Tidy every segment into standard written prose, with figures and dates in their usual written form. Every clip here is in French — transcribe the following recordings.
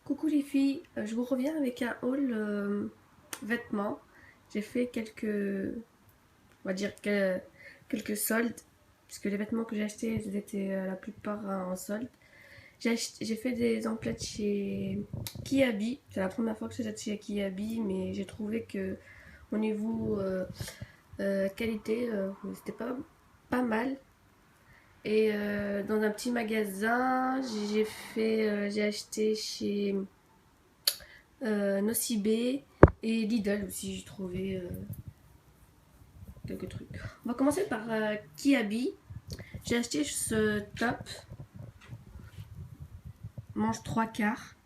Coucou les filles, je vous reviens avec un haul vêtements. J'ai fait quelques soldes, puisque les vêtements que j'ai achetés, ils étaient la plupart en solde. J'ai fait des emplettes chez Kiabi. C'est la première fois que j'achète chez Kiabi, mais j'ai trouvé que au niveau qualité, c'était pas mal. Et dans un petit magasin, j'ai acheté chez Nocibé et Lidl aussi, j'ai trouvé quelques trucs. On va commencer par Kiabi. J'ai acheté ce top, manche 3/4,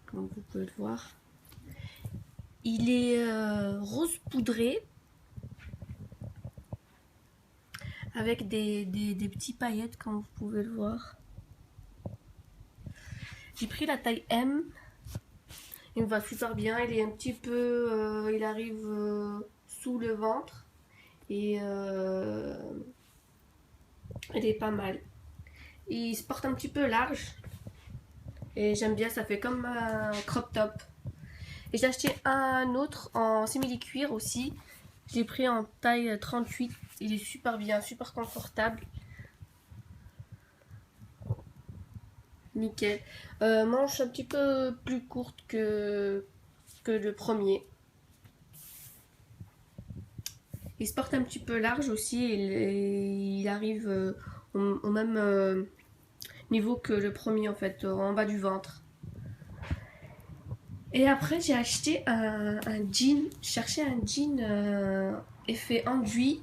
comme vous pouvez le voir. Il est rose poudré avec des petits paillettes, comme vous pouvez le voir. J'ai pris la taille M. Il me va super bien. Il est un petit peu, il arrive sous le ventre et il est pas mal. Il se porte un petit peu large et j'aime bien, ça fait comme un crop top. Et j'ai acheté un autre en simili-cuir aussi. J'ai pris en taille 38. Il est super bien, super confortable. Nickel. Manche un petit peu plus courte que le premier. Il se porte un petit peu large aussi. Il arrive au même niveau que le premier en fait, en bas du ventre. Et après j'ai acheté un jean. Je cherchais un jean effet enduit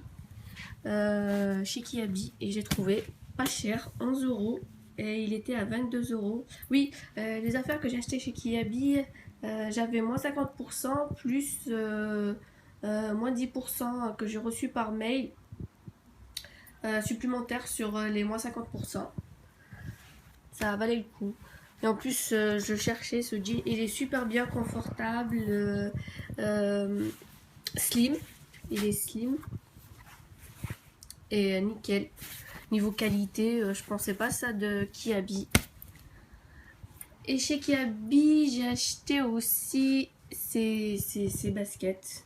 chez Kiabi et j'ai trouvé pas cher, 11 euros. Et il était à 22 euros. Oui, les affaires que j'ai achetées chez Kiabi, j'avais moins 50% plus moins 10% que j'ai reçu par mail supplémentaire sur les moins 50%. Ça valait le coup. Et en plus, je cherchais ce jean. Il est super bien confortable, slim. Il est slim. Et nickel. Niveau qualité, je pensais pas ça de Kiabi. Et chez Kiabi, j'ai acheté aussi ces baskets.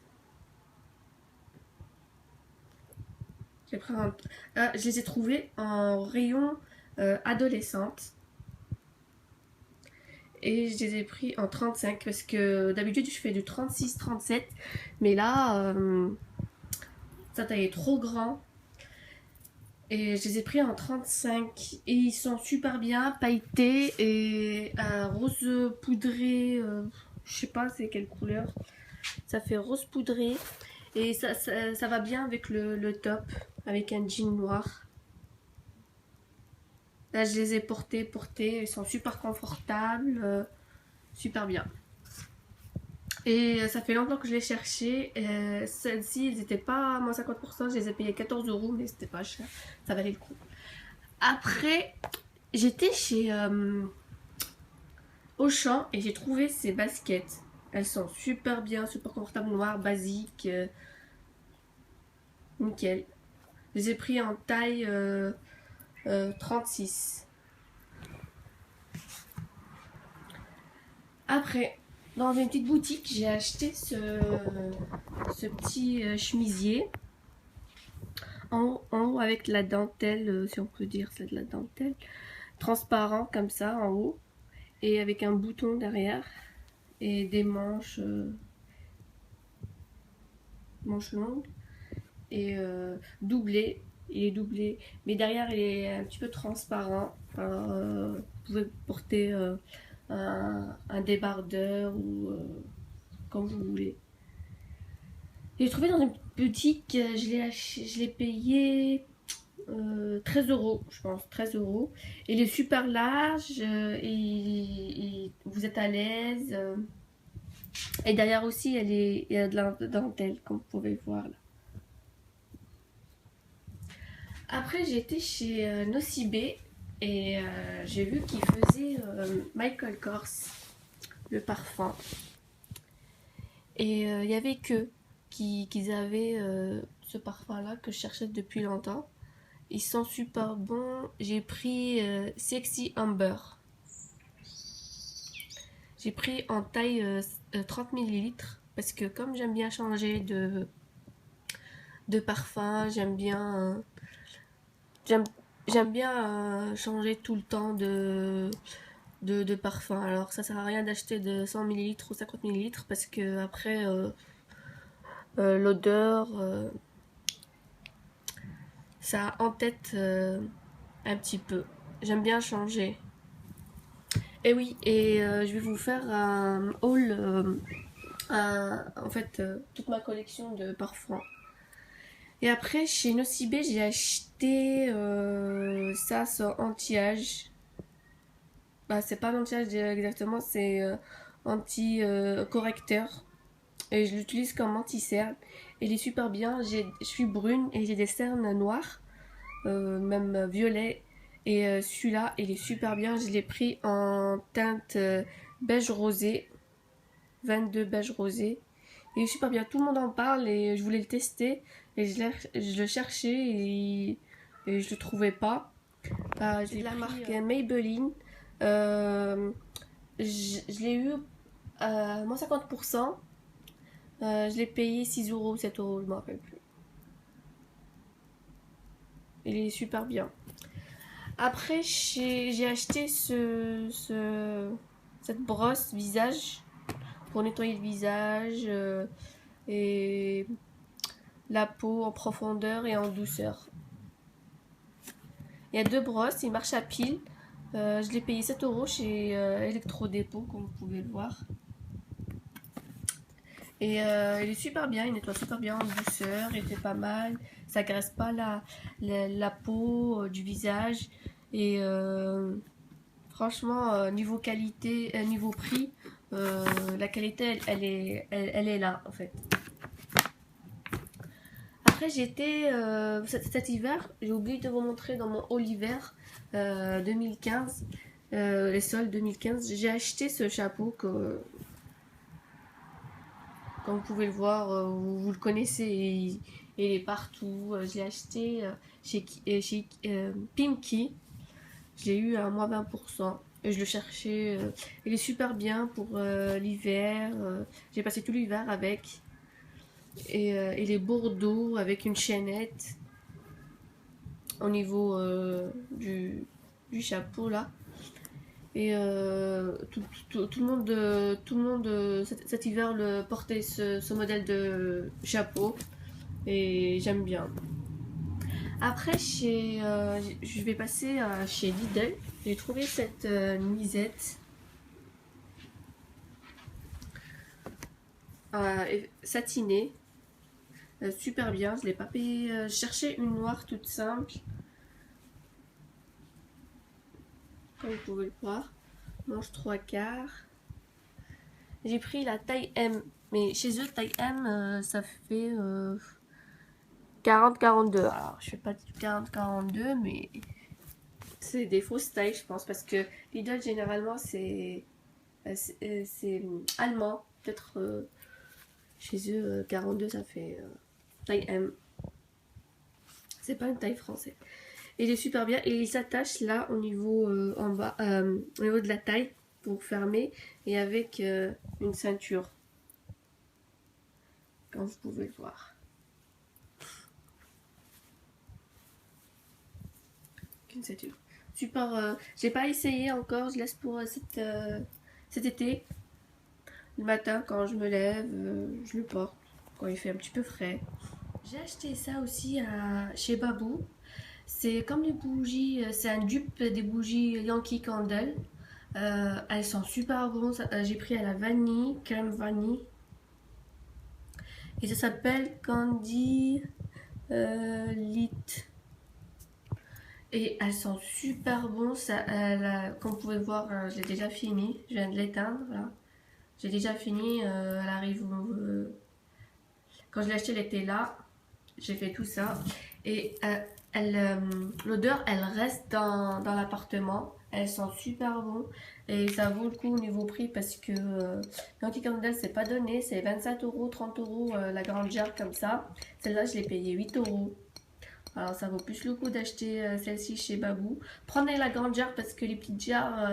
Je les ai trouvées en rayon adolescente. Et je les ai pris en 35 parce que d'habitude je fais du 36-37. Mais là, sa taille est trop grand. Et je les ai pris en 35 et ils sont super bien pailletés et un rose poudré, je sais pas c'est quelle couleur, ça fait rose poudré et ça va bien avec le top, avec un jean noir. Là je les ai portés, ils sont super confortables, super bien. Et ça fait longtemps que je les cherchais. Celles-ci, elles n'étaient pas à moins 50%. Je les ai payées 14 euros, mais c'était pas cher. Ça valait le coup. Après, j'étais chez Auchan et j'ai trouvé ces baskets. Elles sont super bien, super confortables, noires, basiques. Nickel. Je les ai pris en taille 36. Après, dans une petite boutique, j'ai acheté ce petit chemisier. En haut avec la dentelle, si on peut dire c'est de la dentelle, transparent comme ça en haut, et avec un bouton derrière, et des manches longues, et doublé, il est doublé, mais derrière il est un petit peu transparent. Alors, vous pouvez porter un débardeur ou comme vous voulez. J'ai trouvé dans une boutique, je l'ai payé 13 euros, je pense, 13 euros. Il est super large, et vous êtes à l'aise. Et derrière aussi, il y a de la dentelle, comme vous pouvez le voir là. Après, j'ai été chez Nocibé et j'ai vu qu'ils faisaient Michael Kors, le parfum. Et il y avait qu'ils avaient ce parfum là que je cherchais depuis longtemps. Ils sont super bons. J'ai pris Sexy Amber. J'ai pris en taille 30 millilitres parce que comme j'aime bien changer de parfum, j'aime, j'aime bien changer tout le temps de parfum. Alors ça sert à rien d'acheter de 100 millilitres ou 50 millilitres parce que après l'odeur ça entête un petit peu. J'aime bien changer. Et oui, et je vais vous faire un haul, en fait, toute ma collection de parfums. Et après, chez Nocibé, j'ai acheté ça, c'est anti-âge. Bah, c'est pas anti-âge exactement, c'est anti-correcteur. Et je l'utilise comme anti-cerne. Il est super bien. Je suis brune et j'ai des cernes noires, même violet. Et celui-là, il est super bien. Je l'ai pris en teinte beige rosé, 22 beige rosé. Il est super bien. Tout le monde en parle et je voulais le tester. Et je le cherchais et je le trouvais pas. J'ai de la marque Maybelline. Je l'ai eu à moins 50%. Je l'ai payé 6 euros ou 7 euros, je me rappelle plus. Il est super bien. Après, j'ai acheté cette brosse visage pour nettoyer le visage et la peau en profondeur et en douceur. Il y a deux brosses, il marche à pile. Je l'ai payé 7 euros chez Electrodépôt, comme vous pouvez le voir. Et il est super bien, il nettoie super bien en douceur, il fait pas mal. Ça graisse pas la peau du visage. Et franchement, niveau qualité, niveau prix, la qualité, elle est là en fait. Après, j'étais cet hiver, j'ai oublié de vous montrer dans mon haul hiver 2015, les soldes 2015. J'ai acheté ce chapeau que, comme vous pouvez le voir, vous le connaissez, il est partout. Je l'ai acheté chez Pimki. Je l'ai eu à moins 20%. Et je le cherchais. Il est super bien pour l'hiver. J'ai passé tout l'hiver avec. Et il est bordeaux avec une chaînette au niveau du chapeau là. Et tout le monde cet hiver portait ce modèle de chapeau. Et j'aime bien. Après, je vais passer chez Lidl. J'ai trouvé cette nuisette satinée. Super bien, je l'ai pas payé. Je cherchais une noire toute simple. Comme vous pouvez le voir. Manche 3/4. J'ai pris la taille M. Mais chez eux, taille M, ça fait 40-42. Alors, je fais pas 40-42, mais c'est des fausses tailles, je pense. Parce que Lidl, généralement, c'est allemand. Peut-être chez eux, 42, ça fait taille M. C'est pas une taille française. Et il est super bien. Et il s'attache là au niveau en bas, au niveau de la taille pour fermer. Et avec une ceinture. Comme vous pouvez le voir. Une ceinture. Super. J'ai pas essayé encore. Je laisse pour cet été. Le matin, quand je me lève, je le porte. Quand il fait un petit peu frais. J'ai acheté ça aussi chez Babou. C'est comme les bougies, c'est un dupe des bougies Yankee Candle. Elles sont super bonnes. J'ai pris à la vanille, crème vanille. Et ça s'appelle Candy Lit. Et elles sont super bonnes. Comme vous pouvez voir, j'ai déjà fini. Je viens de l'éteindre. J'ai déjà fini. Elle arrive. Quand je l'ai acheté, elle était là. J'ai fait tout ça. Et l'odeur, elle reste dans l'appartement. Elles sont super bonnes. Et ça vaut le coup au niveau prix parce que Yankee Candle, c'est pas donné. C'est 27 euros, 30 euros la grande jarre comme ça. Celle-là, je l'ai payé 8 euros. Alors ça vaut plus le coup d'acheter celle-ci chez Babou. Prenez la grande jarre parce que les petites jarres,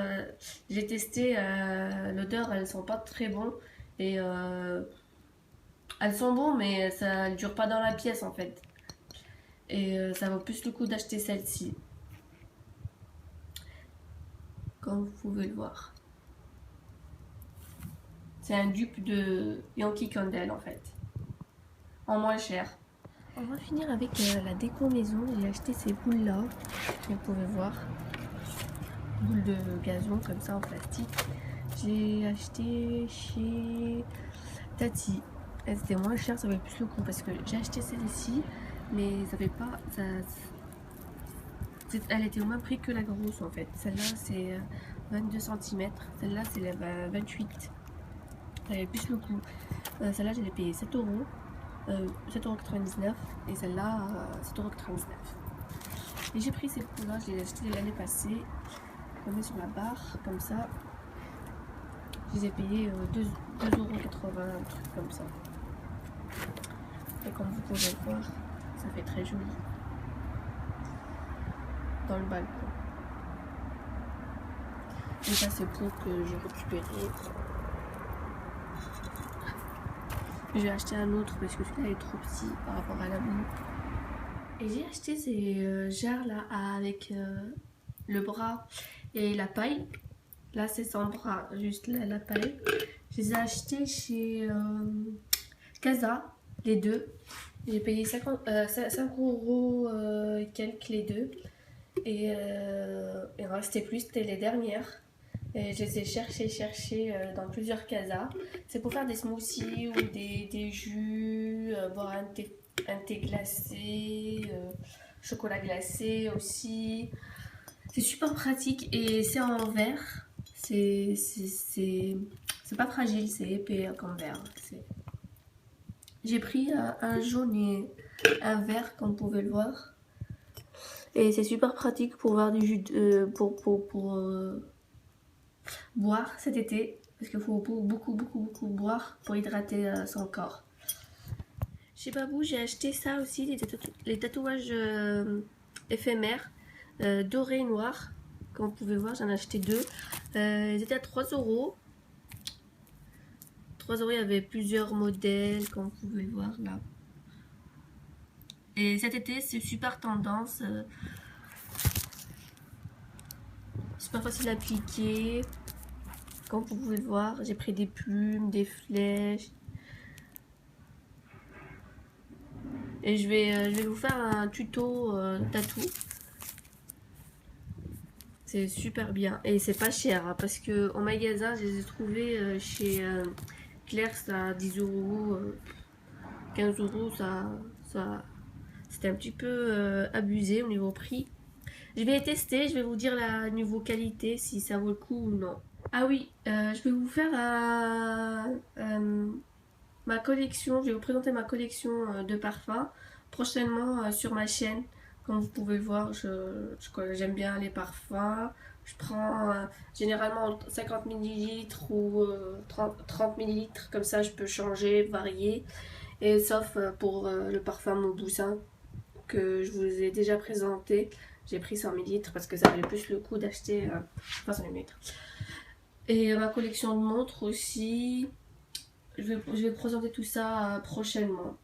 j'ai testé, l'odeur, elles sont pas très bonnes. Et elles sont bonnes mais ça ne dure pas dans la pièce en fait. Et ça vaut plus le coup d'acheter celle-ci. Comme vous pouvez le voir. C'est un dupe de Yankee Candle en fait. En moins cher. On va finir avec la déco maison. J'ai acheté ces boules là. Vous pouvez voir. Boules de gazon comme ça en plastique. J'ai acheté chez Tati. Elles étaient moins chères, ça valait plus le coup parce que j'ai acheté celle-ci, mais ça fait pas. Elle était au même prix que la grosse en fait. Celle-là c'est 22 cm. Celle-là c'est la 28. Ça valait plus le coup. Celle-là je l'ai payé 7 euros. 7,99€ et celle-là 7,99€. Et j'ai pris ces pots-là, je les ai achetés l'année passée. Je les mets sur la barre comme ça. Je les ai payés 2,80€, un truc comme ça. Et comme vous pouvez le voir, ça fait très joli dans le balcon. Et ça c'est pour que j'ai récupéré. J'ai acheté un autre parce que celui-là est trop petit par rapport à la boue. Et j'ai acheté ces jarres là avec le bras et la paille. Là c'est sans bras, juste la paille. Je les ai achetés chez Casa, les deux. J'ai payé 5 euros quelques les deux. Et il en restait plus, c'était les dernières. Et je les ai cherchées dans plusieurs casas. C'est pour faire des smoothies ou des jus, boire un thé glacé, chocolat glacé aussi. C'est super pratique et c'est en verre. C'est pas fragile, c'est épais comme verre. J'ai pris un jaune et un vert comme vous pouvez le voir. Et c'est super pratique pour boire du jus pour boire cet été. Parce qu'il faut beaucoup boire pour hydrater son corps. Chez Babou, j'ai acheté ça aussi, les tatouages éphémères, dorés et noirs. Comme vous pouvez voir, j'en ai acheté deux. Ils étaient à 3 euros. 3 euros, il y avait plusieurs modèles, comme vous pouvez le voir là. Et cet été, c'est super tendance. Super facile à appliquer. Comme vous pouvez le voir, j'ai pris des plumes, des flèches. Et je vais vous faire un tuto tatou. C'est super bien. Et c'est pas cher hein, parce que en magasin, je les ai trouvés chez Claire's à 10 euros, 15 euros. C'était un petit peu abusé au niveau prix. Je vais tester, je vais vous dire la niveau qualité si ça vaut le coup ou non. Ah oui, je vais vous faire ma collection, je vais vous présenter ma collection de parfums prochainement sur ma chaîne. Comme vous pouvez le voir, j'aime bien les parfums. Je prends généralement 50 ml ou 30 ml, comme ça je peux changer, varier. Et sauf pour le parfum Montbousin que je vous ai déjà présenté. J'ai pris 100 ml parce que ça valait plus le coup d'acheter 100 ml. Et ma collection de montres aussi. Je vais présenter tout ça prochainement.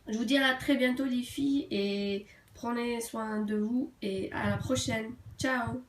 Je vous dis à très bientôt les filles et prenez soin de vous et à la prochaine. Ciao!